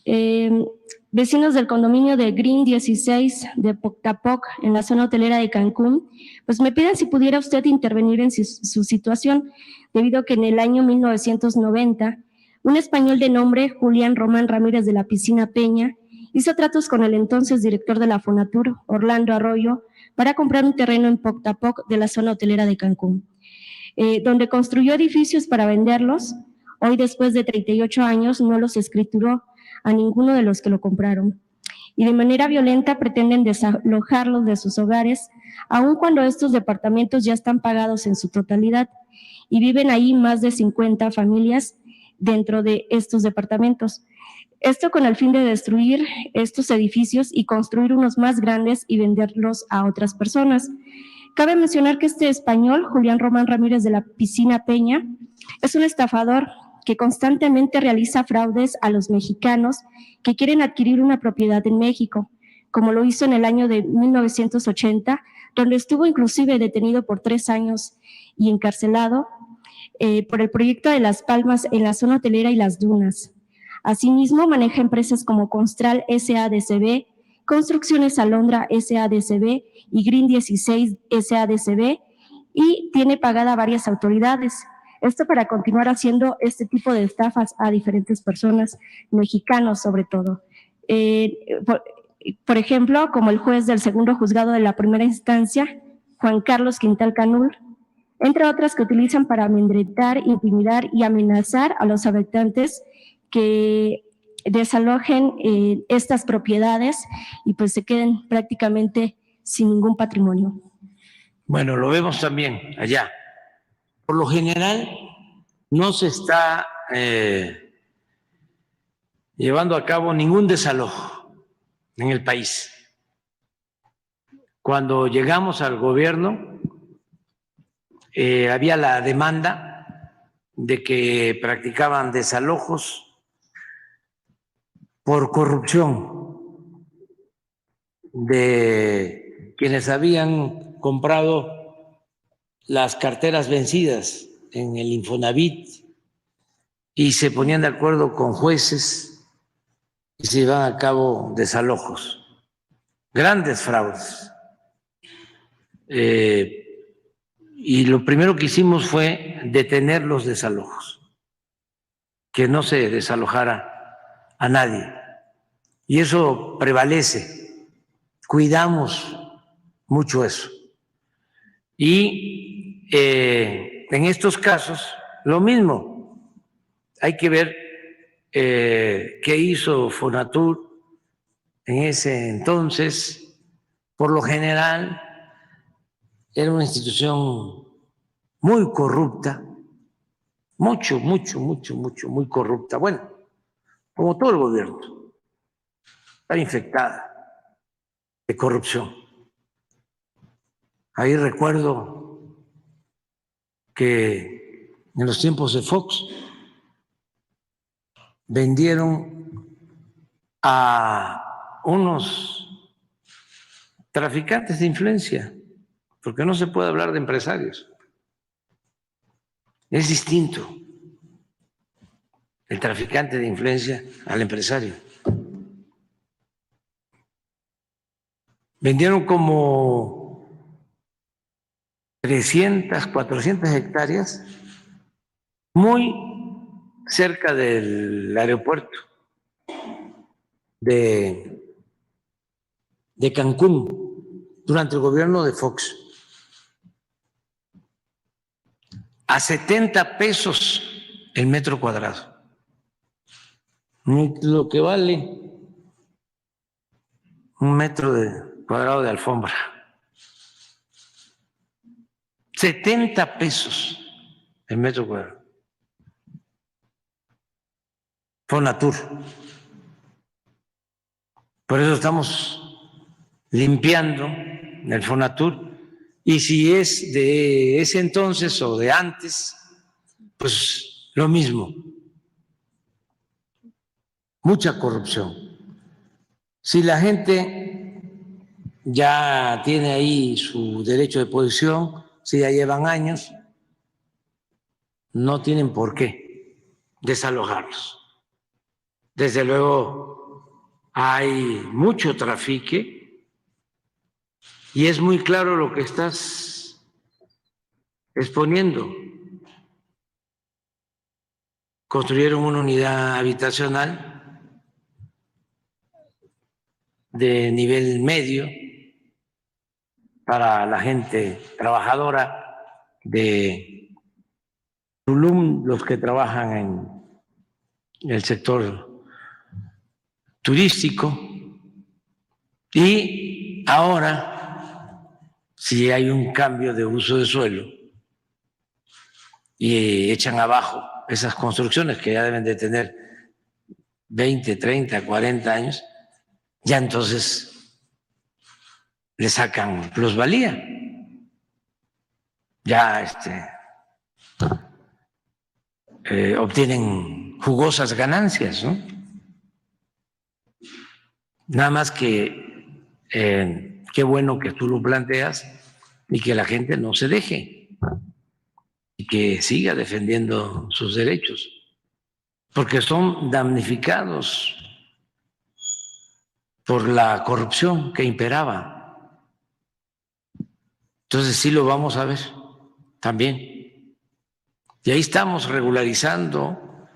Vecinos del condominio de Green 16 de Poctapoc, en la zona hotelera de Cancún, pues me piden si pudiera usted intervenir en su situación, debido a que en el año 1990, un español de nombre Julián Román Ramírez de la Piscina Peña hizo tratos con el entonces director de la Fonatur, Orlando Arroyo, para comprar un terreno en Poctapoc de la zona hotelera de Cancún, donde construyó edificios para venderlos. Hoy, después de 38 años, no los escrituró a ninguno de los que lo compraron, y de manera violenta pretenden desalojarlos de sus hogares, aun cuando estos departamentos ya están pagados en su totalidad, y viven ahí más de 50 familias dentro de estos departamentos. Esto con el fin de destruir estos edificios y construir unos más grandes y venderlos a otras personas. Cabe mencionar que este español, Julián Román Ramírez de la Piscina Peña, es un estafador que constantemente realiza fraudes a los mexicanos que quieren adquirir una propiedad en México, como lo hizo en el año de 1980, donde estuvo inclusive detenido por 3 años y encarcelado por el proyecto de Las Palmas en la zona hotelera y Las Dunas. Asimismo, maneja empresas como Constral SADCB, Construcciones Alondra SADCB y Green 16 SADCB, y tiene pagada a varias autoridades. Esto para continuar haciendo este tipo de estafas a diferentes personas, mexicanos sobre todo. Por ejemplo, como el juez del segundo juzgado de la primera instancia, Juan Carlos Quintal Canul, entre otras que utilizan para amedrentar, intimidar y amenazar a los habitantes que desalojen estas propiedades y pues se queden prácticamente sin ningún patrimonio. Bueno, lo vemos también allá. Por lo general, no se está llevando a cabo ningún desalojo en el país. Cuando llegamos al gobierno, había la demanda de que practicaban desalojos por corrupción de quienes habían comprado las carteras vencidas en el Infonavit y se ponían de acuerdo con jueces y se llevaban a cabo desalojos, grandes fraudes. Y lo primero que hicimos fue detener los desalojos, que no se desalojara a nadie. Y eso prevalece, cuidamos mucho eso. Y en estos casos, lo mismo, hay que ver qué hizo Fonatur en ese entonces. Por lo general, era una institución muy corrupta, muy corrupta. Bueno, como todo el gobierno, está infectada de corrupción. Ahí recuerdo que en los tiempos de Fox vendieron a unos traficantes de influencia, porque no se puede hablar de empresarios. Es distinto el traficante de influencia al empresario. Vendieron como 300, 400 hectáreas muy cerca del aeropuerto de Cancún durante el gobierno de Fox. A 70 pesos el metro cuadrado. Lo que vale un metro cuadrado de alfombra. 70 pesos el metro cuadrado. Fonatur. Por eso estamos limpiando el Fonatur. Y si es de ese entonces o de antes, pues lo mismo. Mucha corrupción. Si la gente ya tiene ahí su derecho de posesión, si ya llevan años, no tienen por qué desalojarlos. Desde luego hay mucho trafique y es muy claro lo que estás exponiendo. Construyeron una unidad habitacional de nivel medio para la gente trabajadora de Tulum, los que trabajan en el sector turístico. Y ahora, si hay un cambio de uso de suelo y echan abajo esas construcciones que ya deben de tener 20, 30, 40 años, ya entonces le sacan plusvalía. Ya obtienen jugosas ganancias, ¿no? Nada más que qué bueno que tú lo planteas y que la gente no se deje y que siga defendiendo sus derechos, porque son damnificados por la corrupción que imperaba. Entonces sí lo vamos a ver también. Y ahí estamos regularizando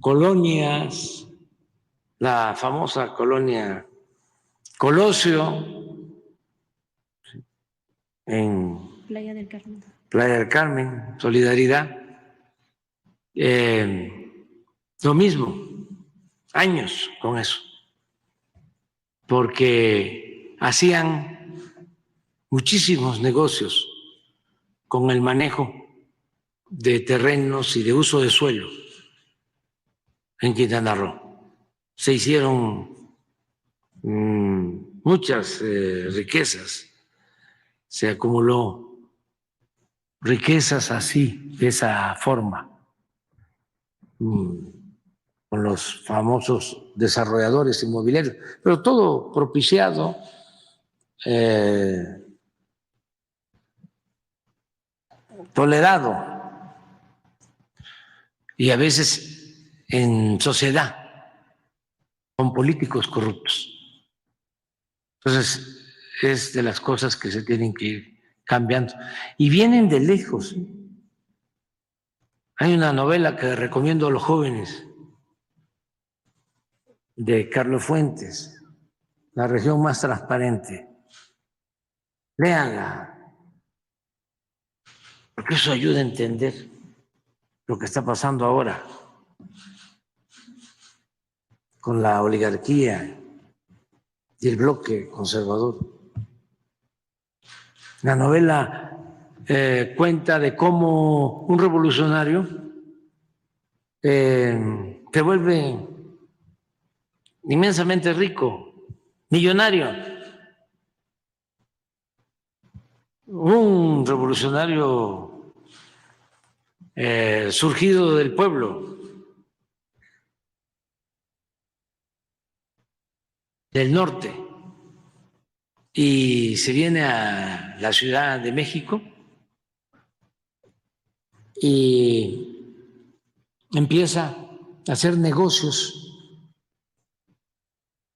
colonias, la famosa colonia Colosio en Playa del Carmen. Playa del Carmen, Solidaridad. Lo mismo, años con eso, porque hacían muchísimos negocios con el manejo de terrenos y de uso de suelo en Quintana Roo. Se hicieron muchas riquezas, se acumuló riquezas así, de esa forma, con los famosos desarrolladores inmobiliarios, pero todo propiciado tolerado y a veces en sociedad con políticos corruptos. Entonces, es de las cosas que se tienen que ir cambiando. Y vienen de lejos. Hay una novela que recomiendo a los jóvenes de Carlos Fuentes, La región más transparente. Léanla, porque eso ayuda a entender lo que está pasando ahora con la oligarquía y el bloque conservador. La novela cuenta de cómo un revolucionario se vuelve inmensamente rico, millonario. Un revolucionario surgido del pueblo, del norte, y se viene a la Ciudad de México y empieza a hacer negocios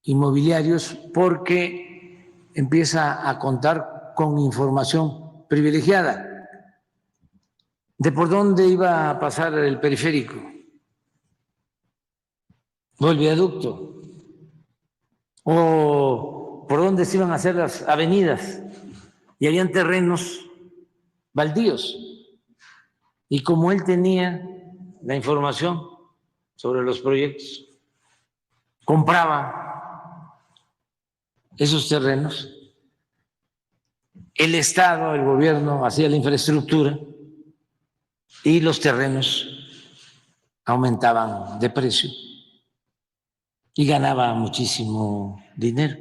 inmobiliarios porque empieza a contar con información privilegiada de por dónde iba a pasar el periférico o el viaducto, o por dónde se iban a hacer las avenidas, y habían terrenos baldíos. Y como él tenía la información sobre los proyectos, compraba esos terrenos, el Estado, el gobierno hacía la infraestructura y los terrenos aumentaban de precio y ganaba muchísimo dinero.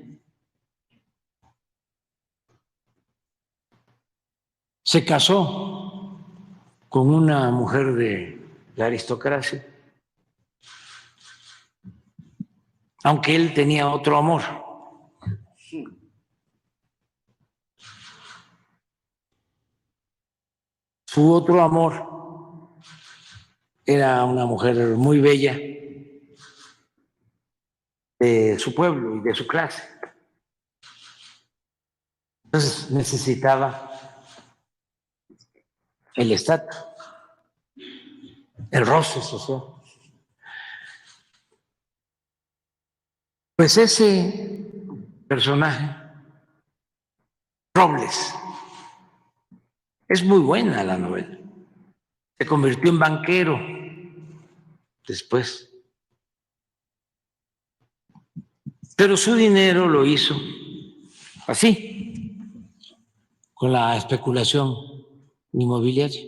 Se casó con una mujer de la aristocracia, aunque él tenía otro amor. Su otro amor era una mujer muy bella de su pueblo y de su clase. Entonces necesitaba el estatus, el roce social. Pues ese personaje, Robles, es muy buena la novela. Se convirtió en banquero después. Pero su dinero lo hizo así, con la especulación inmobiliaria.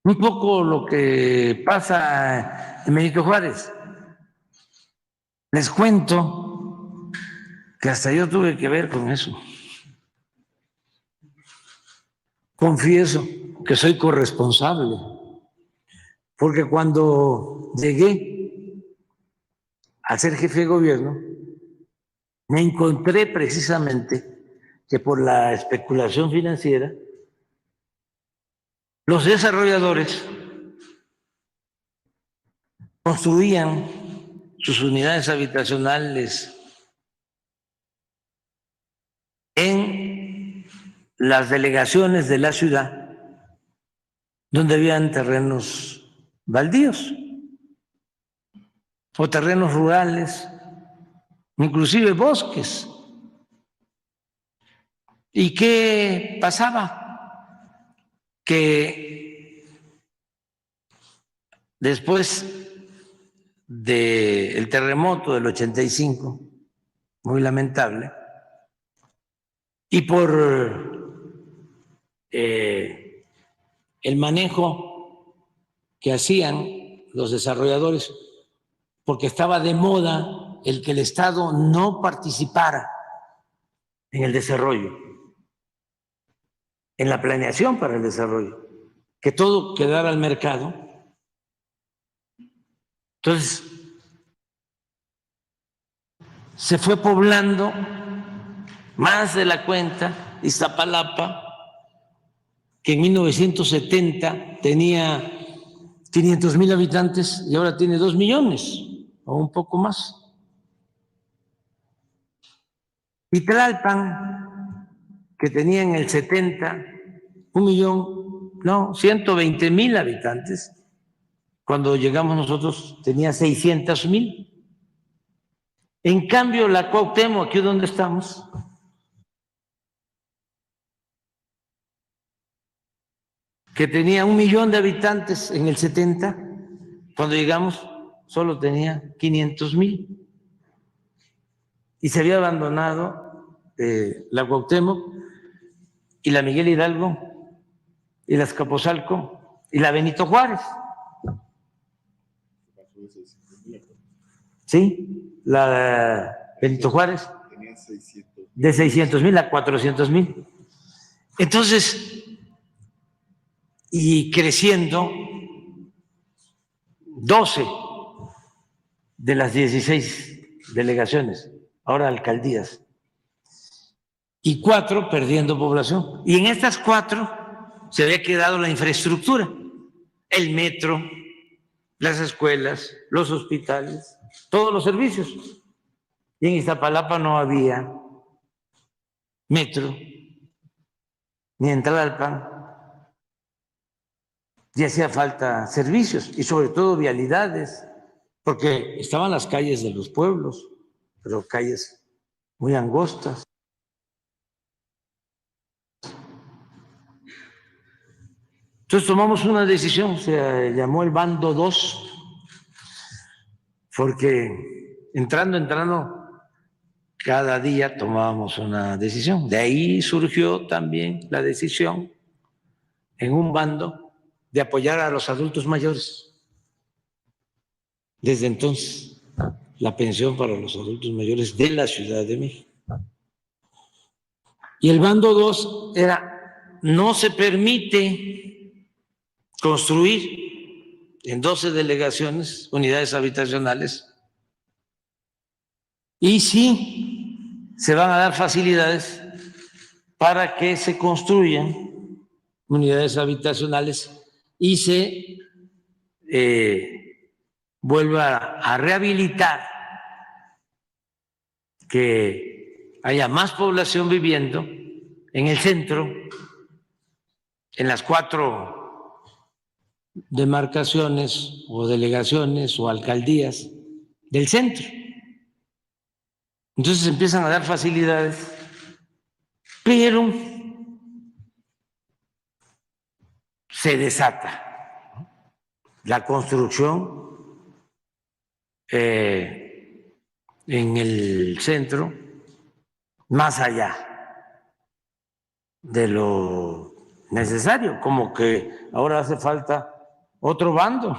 Un poco lo que pasa en Benito Juárez. Les cuento que hasta yo tuve que ver con eso. Confieso que soy corresponsable, porque cuando llegué a ser jefe de gobierno, me encontré precisamente que por la especulación financiera, los desarrolladores construían sus unidades habitacionales en las delegaciones de la ciudad, donde habían terrenos baldíos o terrenos rurales, inclusive bosques. ¿Y qué pasaba? Que después del terremoto del 85, muy lamentable, y por el manejo que hacían los desarrolladores, porque estaba de moda el que el Estado no participara en el desarrollo, en la planeación para el desarrollo, que todo quedara al mercado. Entonces, se fue poblando más de la cuenta Iztapalapa, que en 1970 tenía 500,000 habitantes y ahora tiene 2 millones o un poco más. Y Tlalpan, que tenía en el 70 120,000 habitantes, cuando llegamos nosotros tenía 600,000. En cambio, la Cuauhtémoc, aquí donde estamos, que tenía 1 millón de habitantes en el 70, cuando llegamos solo tenía 500,000. Y se había abandonado la Cuauhtémoc y la Miguel Hidalgo y la Azcapotzalco y la Benito Juárez. Sí, la Benito Juárez de 600,000 a 400,000. Entonces, y creciendo 12 de las 16 delegaciones, ahora alcaldías, y 4 perdiendo población. Y en estas 4 se había quedado la infraestructura, el metro, las escuelas, los hospitales, todos los servicios. Y en Iztapalapa no había metro, ni en Tlalpan, y hacía falta servicios, y sobre todo vialidades, porque estaban las calles de los pueblos, pero calles muy angostas. Entonces tomamos una decisión, se llamó el Bando 2, porque entrando, cada día tomábamos una decisión. De ahí surgió también la decisión en un bando de apoyar a los adultos mayores. Desde entonces, la pensión para los adultos mayores de la Ciudad de México. Y el Bando 2 era, no se permite construir en 12 delegaciones unidades habitacionales, y sí se van a dar facilidades para que se construyan unidades habitacionales y se vuelva a rehabilitar, que haya más población viviendo en el centro, en las 4 demarcaciones o delegaciones o alcaldías del centro. Entonces empiezan a dar facilidades, pero se desata la construcción en el centro más allá de lo necesario, como que ahora hace falta otro bando,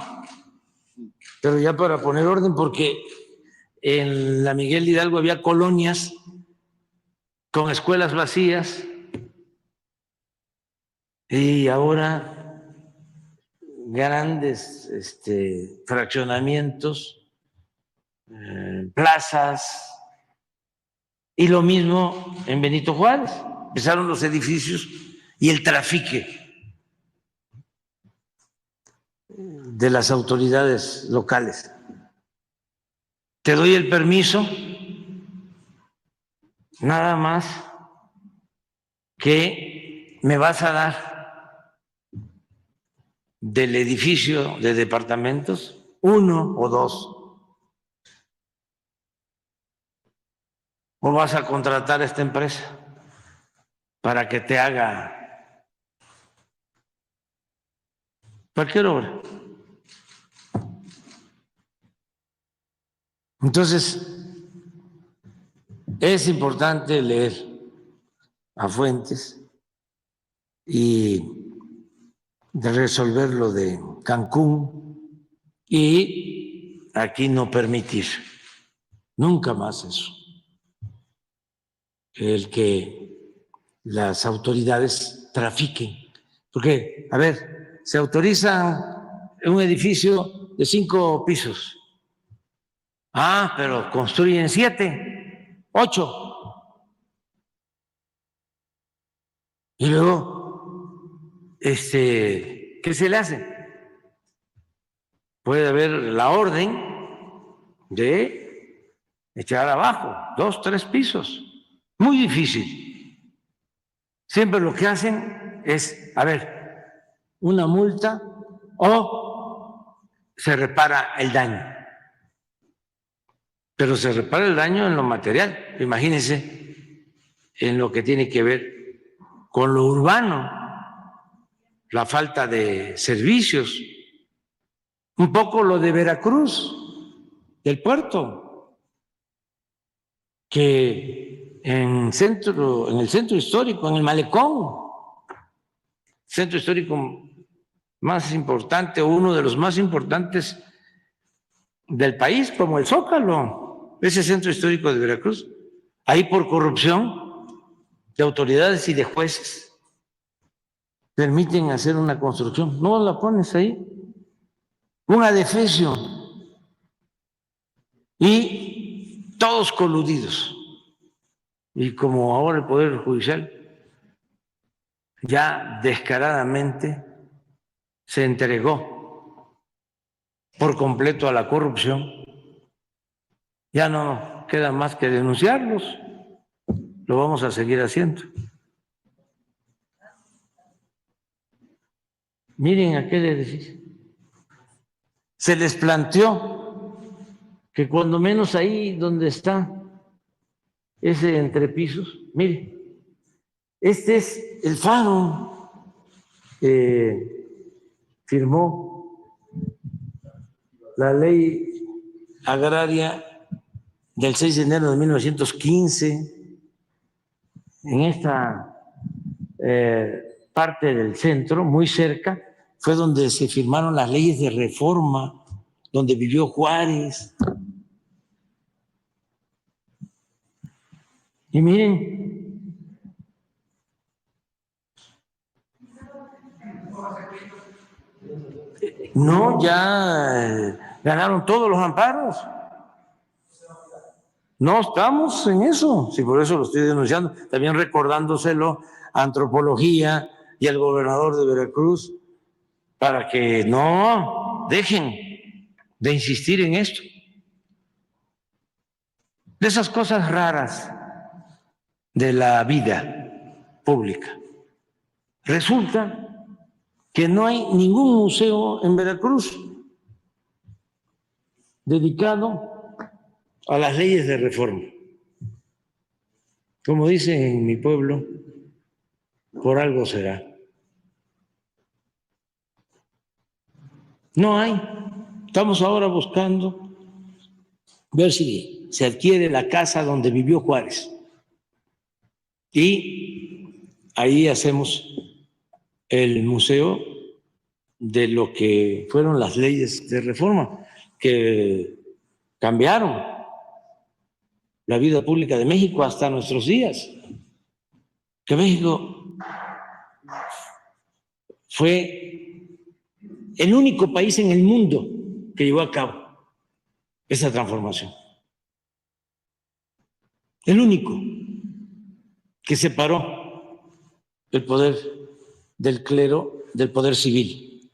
pero ya para poner orden, porque en la Miguel Hidalgo había colonias con escuelas vacías y ahora grandes fraccionamientos, plazas, y lo mismo en Benito Juárez. Empezaron los edificios y el trafique de las autoridades locales. Te doy el permiso, nada más que me vas a dar del edificio de departamentos 1 o 2, o vas a contratar a esta empresa para que te haga cualquier obra. Entonces, es importante leer a Fuentes y de resolver lo de Cancún y aquí no permitir nunca más eso, el que las autoridades trafiquen. Porque, a ver, se autoriza un edificio de 5 pisos. Ah, pero construyen 7, 8. Y luego, ¿qué se le hace? Puede haber la orden de echar abajo 2, 3 pisos. Muy difícil. Siempre lo que hacen es, a ver, una multa o se repara el daño. Pero se repara el daño en lo material. Imagínense en lo que tiene que ver con lo urbano, la falta de servicios. Un poco lo de Veracruz, del puerto, que en el centro histórico, en el malecón, centro histórico más importante, uno de los más importantes del país, como el Zócalo, ese centro histórico de Veracruz, ahí por corrupción de autoridades y de jueces permiten hacer una construcción, no la pones ahí, un adefesio, y todos coludidos. Y como ahora el Poder Judicial ya descaradamente se entregó por completo a la corrupción, ya no queda más que denunciarlos, lo vamos a seguir haciendo. Miren aquel edificio. Se les planteó que cuando menos ahí donde está ese entrepisos, mire, este es el faro, firmó la ley agraria del 6 de enero de 1915 en esta parte del centro, muy cerca, fue donde se firmaron las leyes de reforma, donde vivió Juárez. Y miren, no, ya ganaron todos los amparos. No estamos en eso, sí, por eso lo estoy denunciando, también recordándoselo a Antropología y al gobernador de Veracruz, para que no dejen de insistir en esto. De esas cosas raras de la vida pública. Resulta que no hay ningún museo en Veracruz dedicado a las leyes de reforma. Como dicen en mi pueblo, por algo será. No hay. Estamos ahora buscando ver si se adquiere la casa donde vivió Juárez. Y ahí hacemos el museo de lo que fueron las leyes de reforma que cambiaron la vida pública de México hasta nuestros días. Que México fue el único país en el mundo que llevó a cabo esa transformación. El único que separó el poder del clero del poder civil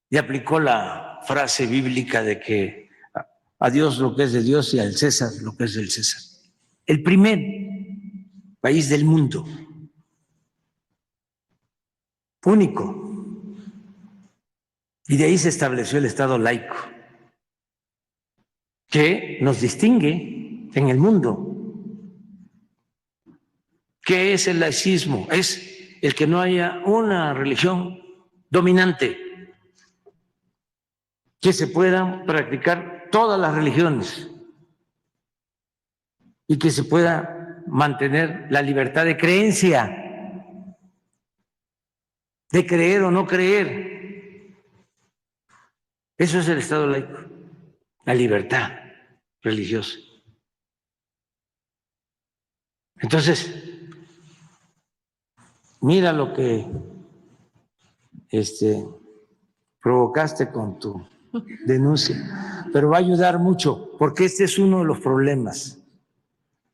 y aplicó la frase bíblica de que a Dios lo que es de Dios y al César lo que es del César. El primer país del mundo, único. Y de ahí se estableció el Estado laico, que nos distingue en el mundo. ¿Qué es el laicismo? Es el que no haya una religión dominante, que se puedan practicar todas las religiones y que se pueda mantener la libertad de creencia, de creer o no creer. Eso es el Estado laico, la libertad religiosa. Entonces, mira lo que provocaste con tu denuncia, pero va a ayudar mucho, porque este es uno de los problemas,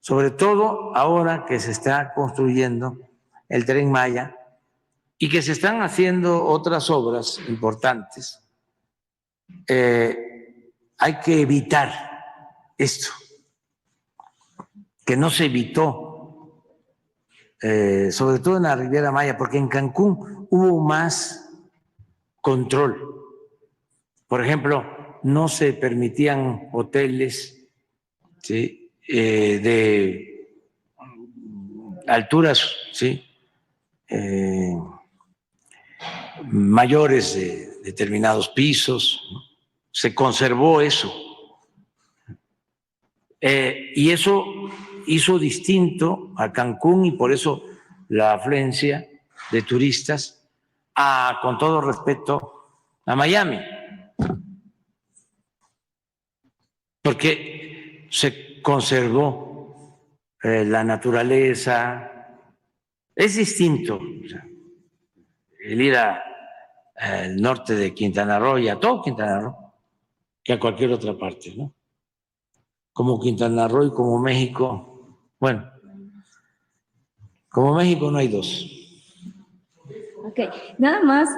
sobre todo ahora que se está construyendo el Tren Maya y que se están haciendo otras obras importantes. Hay que evitar esto, que no se evitó, sobre todo en la Riviera Maya, porque en Cancún hubo más control. Por ejemplo, no se permitían hoteles, ¿sí?, de alturas, ¿sí?, mayores de determinados pisos. Se conservó eso. Y eso hizo distinto a Cancún y por eso la afluencia de turistas con todo respeto, a Miami. Porque se conservó la naturaleza. Es distinto, o sea, el ir al norte de Quintana Roo y a todo Quintana Roo que a cualquier otra parte, ¿no? Como Quintana Roo y como México, bueno, como México no hay dos. Ok, nada más